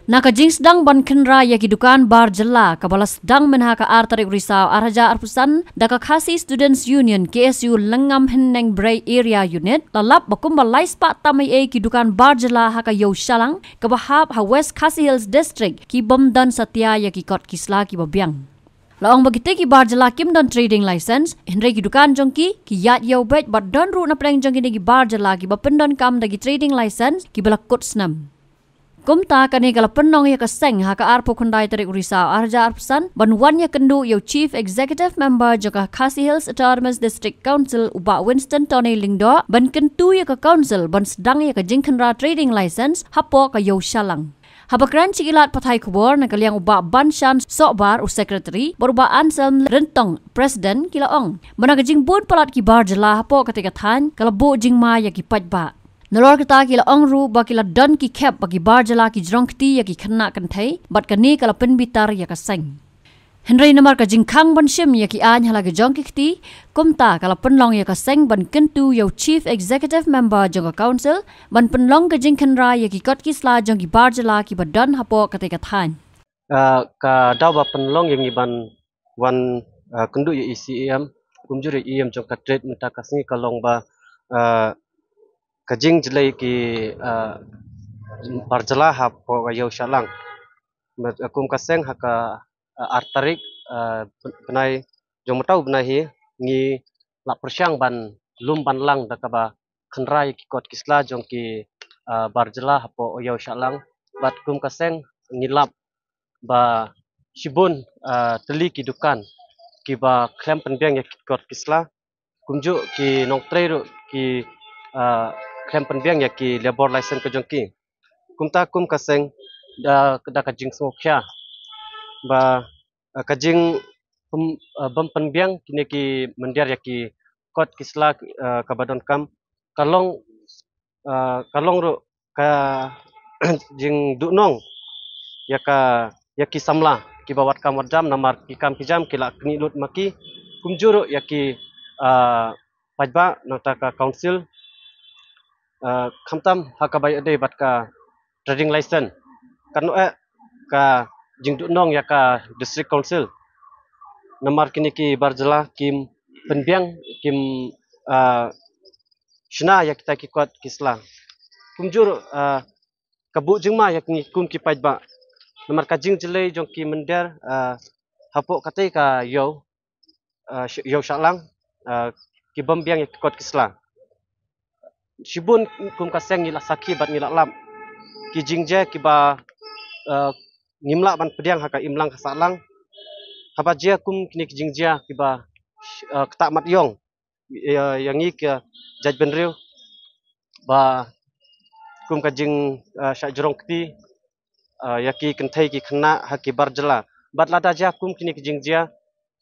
Nakajing sedang ban kenra ya kidukan bar jela kabala sedang menhaka artarik risau arhaja arpusan daka khasi Students Union KSU lengam heneng Bray Area Unit lalap bakumba laispa tamai kidukan bar jela haka yau shalang kabahap ha West Khasi Hills District ki bomdan satya ya ki kot kisla ki babiang. Laong bagite ki bar jela kim don trading license henry kidukan jongki ki yat yau bet bat don ru na preng jongki ki bar jela ki bapendon kam dagi trading license ki balakut snam. Kumta kani kala penong ya kaseng haka arpo kundai tarik risau arja arpsan banwan ya kendu yo Chief Executive Member joka Khasi Hills Autonomous District Council uba Winston Tony Lingdo ban kentu ya ka council ban sedang ya ka jingkenra trading license hapo ka yo shalang. Habakran cikilat patai kubor na kaliang uba Banshan Sokbar u Secretary beruba Anselm Rentong President kilaong. Mana jing bun palat ki bar jela hapo ketika tan kala bu jing ma ya ki pajba. Nalor kita kila ongru bakila don ki kep bagi bar jela ki jrongkti ya ki kena kantai bat kani kala penbitar ya kaseng. Henry namar ka jingkang ban shim ya ki an hala ke jongki kti kumta kala penlong ya kaseng ban kentu yo Chief Executive Member jonga Council ban penlong ka jingkenra ya ki kot kisla jongki bar jela ki badan hapo ketika tan. Ka dawa penlong yang iban wan kendu ya ECM kumjuri EM jongka trade minta kasni kalong ba kajing jelai ki barjala hapo yau shalang akum kaseng haka artarik benai jong matau benai hi ngi la persyang ban lum ban lang dakaba khenrai ki kot kisla jong ki barjala hapo yau shalang bat kum kaseng ngilap ba shibun teli ki dukan ki ba klem penbeng ya kot kisla kumju ki nong treru ki klem penbiang ya ki labor license ke jongki kumta kum kaseng da kajing sokya ba kajing bam penbiang kini ki mendiar ya ki kot kisla kabadon kam kalong ru ka jing dunong ya ki samla ki bawat kam wadam namar ki kam kijam kila kni lut maki kumjuru ya ki pajba nota ka council khamtam hakabai ade batka trading license kanu ka jingdu nong ya ka district council namar kini ki barjala kim penbiang kim shina ya kita ki kot kisla kumjur kabu jingma ya kini kum ki pajba namar ka jing jelai jong ki mender hapo katai ka yo shalang ki bambiang ya ki kot kisla shibun kum kaseng ngila saki bat ngila lam ki jingje ki ba ngimla ban pediang haka imlang kasalang haba jia kum kini ki jingjia ki ba ketak mat yong yang ni ke jaj benriu ba kum ka jing syak jorong kti ya ki kentai ki khna haki barjala bat lada jia kum kini ki jingjia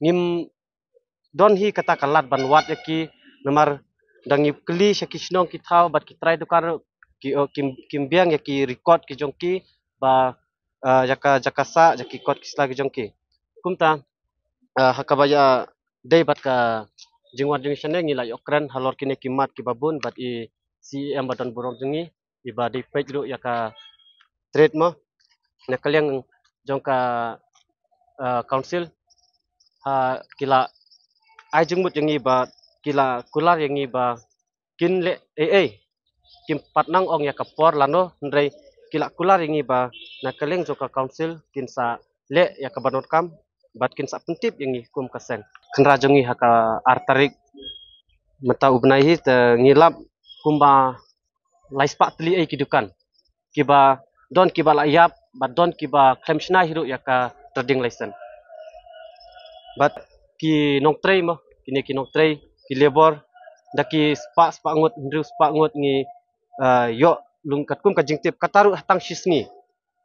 ngim don hi kata kalat ban wat ya ki namar dangi kli syaki shnong ki thau bat ki try dukar ki kim biang ya ki record ki jongki ba jakasa jaki kot kisla ki jongki kumta hakabaya dei bat ka jingwat jing shane ngila yokran halor kine kimat ki babun bat i CM badan burong jengi iba di page ru ya ka trade mo na kalyang jongka council kila ai jengmut jengi ba kila kular yang iba kin le kim patnang ong ya kapor lano ndrei kila kular yang iba na kaleng joka council kin sa le ya kabanot kam bat kin sa pentip yang kum kaseng khenra jongi haka artarik mata ubnai hi te ngilap kumba laispa tli kidukan kiba don kiba la yap bat don kiba claim shna hiru ya ka trading license bat ki nong trei mo kini ki nong trei ki labor daki spa ngut ndru spa ngut ngi yo lungkat kum ka jingtip kataru hatang shisni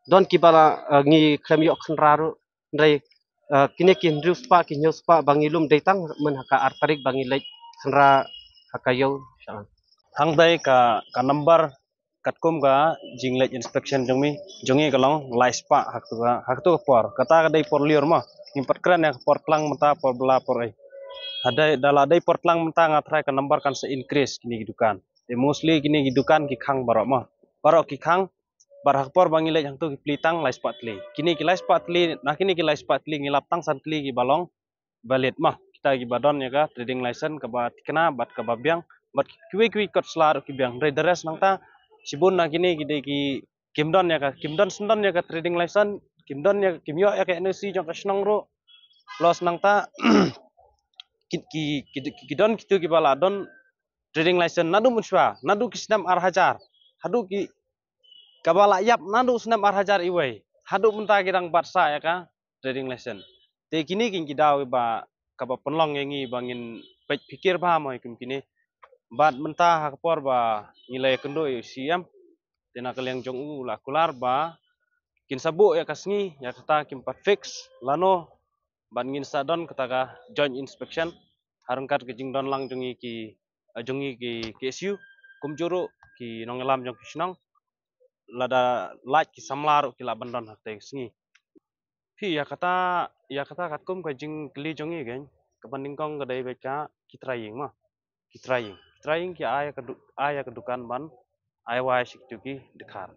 don kibala ngi khem yo khnraru ndai kini ki ndru spa ki nyo spa bangilum deitang men haka artarik bangi lek khnra haka yo hang dai ka number katkum ga jinglek inspection jongi kalong lai spa haktu por kata dai por lior ma impat kran yang por tlang mata por bela por ai ada dala dai portlang mentang atrai ka number kan se increase kini gidukan mostly kini gidukan ki khang barok ma barok ki khang Barhakpor bangilej hang tu pelitang lais patli. Kini kilais patli, nah kini kilais patli ngilap tang santli gi balong balit mah. Kita gi badon ya ka trading license ka ba tikna bat ka babiang bat kui kot selar ki biang. Dari deres nang ta sibun nah kini ki kimdon ya ka kimdon sendon ya ka trading license kimdon ya kimyo ya ka NOC jong ka snong ro. Los nang ta kidon kitu ki bala don trading license nadu munswa nadu kisnam arhajar hadu ki kabala yap nadu snam arhajar iwai hadu munta girang batsa ya ka trading license te kini king kidaw ba kaba penlong yangi bangin pek pikir ba mo ikum kini bat menta hakpor ba nilai kendo siam tena kaliang jong u la kular ba kin sabu ya kasngi ya kata kim pat fix lano ban ngin sadon kata ka joint inspection harangkat ke jingdon lang jongi ki KSU kumjuru ki nongelam jong kisnong lada like ki samlar ki la bandon hakte sngi pi ya kata katkum ka jing kli jongi gen kabanding kong ka dai beca ki trying ki aya kedukan ban aya wa siktuki dekar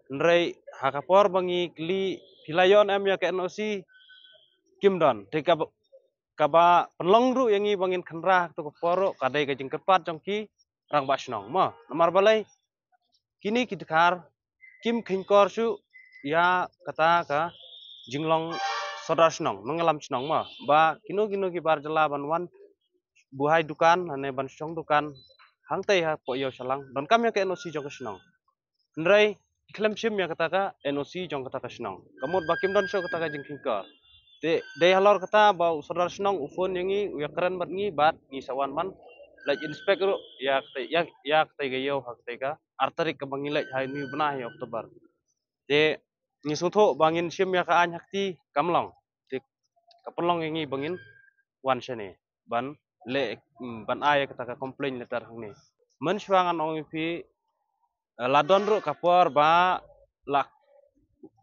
nrei hakapor bangi kli pilayon em ya ke NOC kimdon te kaba penlong ru yangi bangin khenra tu poro kadai ka jing kepat jongki rang basnong ma namar balai kini ki dekar kim khingkor su ya kata ka jinglong sodar snong mengelam snong ma ba kino ki bar jela ban wan buhai dukan ane ban song dukan hang tei ha po yo salang don kam ya ke NOC jong snong ndrai klem sim ya kata ka NOC jong kata ka snong kamut bakim don so kata ka jing khingkor te dei halor kata ba sodar snong ufon yangi ya keren bat ngi bat ngi sawan man like inspect ro ya kata gayo hak te ka arterik ka bangilaj hai ni benah ya Oktober te ni sutho bangin sim ya ka an hakti kamlong te kapelong yangi bangin wan sene ban aya kata ka complain letter hang ni men swangan ong pi ladon ro kapor ba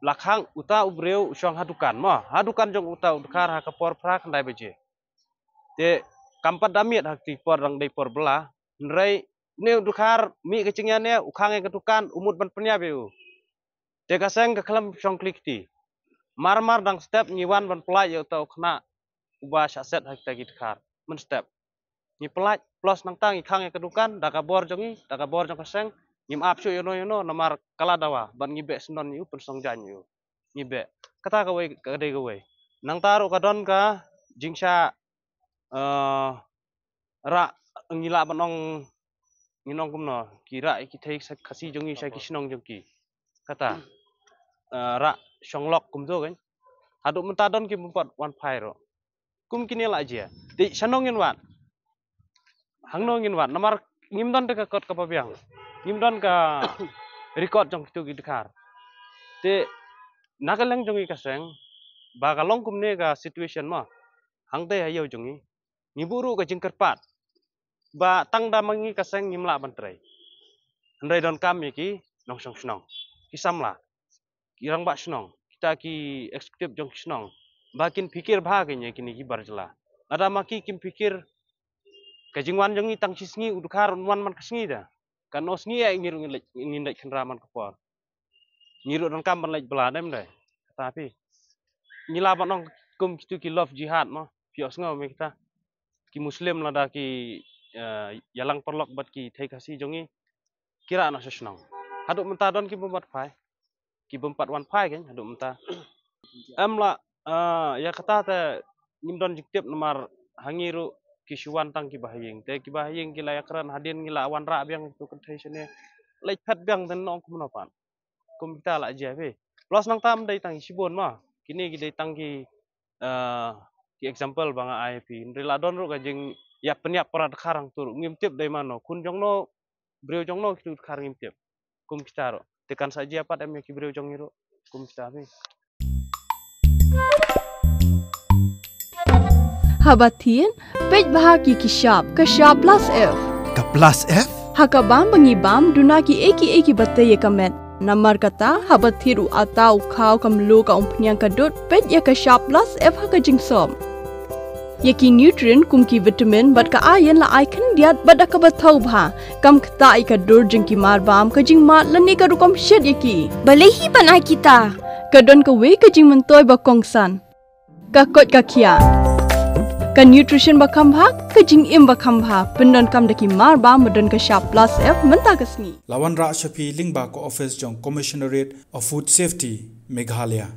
lakhang uta ubreu syong hadukan jong uta udkar ha kapor pra kandai beje te kampat damiet hakti por rang dei por belah nrei ne udkar mi kecingnya ne ukhang yang kedukan umut ban penya beu te kaseng ka klam syong klikti mar dang step ngiwan ban pelai ya uta khna uba saset hakta gidkar men step ni pelai plus nang tang ikhang yang kedukan daka bor jong kaseng ngim apsu yono namar kala dawa ban ngibe sendon yu pensong jan yu ngibe kata kadai gawe nang taru kadon ka jingsa ra ngila banong nginong kumno kira iki thei khasi jongi sa kisnong jongki kata ra songlok kumzo kan hadu mentadon ki mumpat wan phairo kum kini la aja di sanongin wat hangnongin wat namar ngimdon de kot kapabiang ngimdon ka record jong kitu gidkar te nakaleng jongi kaseng bagalong kumne ka situation ma hangte hayo jongi ngiburu ka jingkerpat ba tangda mangi kaseng ngimla bantrai andai don kami ki nongsong snong kisamla kirang ba snong kita ki eksekutif jong snong bakin pikir bahaganya kini ki barjela ada maki kim pikir kajingwan jongi tang sisngi udukar wan man kasngi da kan osngi ya ingin lek kenraman kepor ngiru don kam ban lek beladem dai tapi nyila banong kum kitu ki love jihad ma pios ngau me kita ki muslim lada ki yalang perlok bat ki thei kasi jongi kira na sesnong haduk menta don ki bombat phai ki bompat wan phai kan haduk menta amla ya kata te nimdon jiktip nomor hangiru kisuan tang ki bahayeng te ki bahayeng ki layak ran hadin ngila awan ra biang tu kan thei sene lek phat biang den nong kum pan kum kita la je be plus nang tam dai tang sibon ma kini ki dai tang ki example banga IP riladon ro gajing ya penyak perat karang tur ngimtip dai mano kun jongno breu jongno kitu kar ngimtip kum kita ro tekan saja pat em ki breu jong ro kum kita be Habatin pej bahagi kishap kashap plus F Ka plus F hakabam bangibam dunaki eki batte yekamet namar kata habathiru atau khau kamlu ka umpnyang kadut pej ya kashap plus F hakajingsom Yaki nutrient kum ki vitamin bat ka iron la icon diat bat ka bathau bha kam khta I ka dur jing ki mar bam ka jing ma lani ka rukom shed yaki Balehi panai kita. ka don ka we ka jing mentoy ba kongsan ka kot ka khia ka nutrition ba kham bha ka jing im ba kham bha pendon kam daki mar bam modon ka sharp plus f menta kasni Lawan Ra Shafi Lingba ko office jong Commissionerate of Food Safety Meghalaya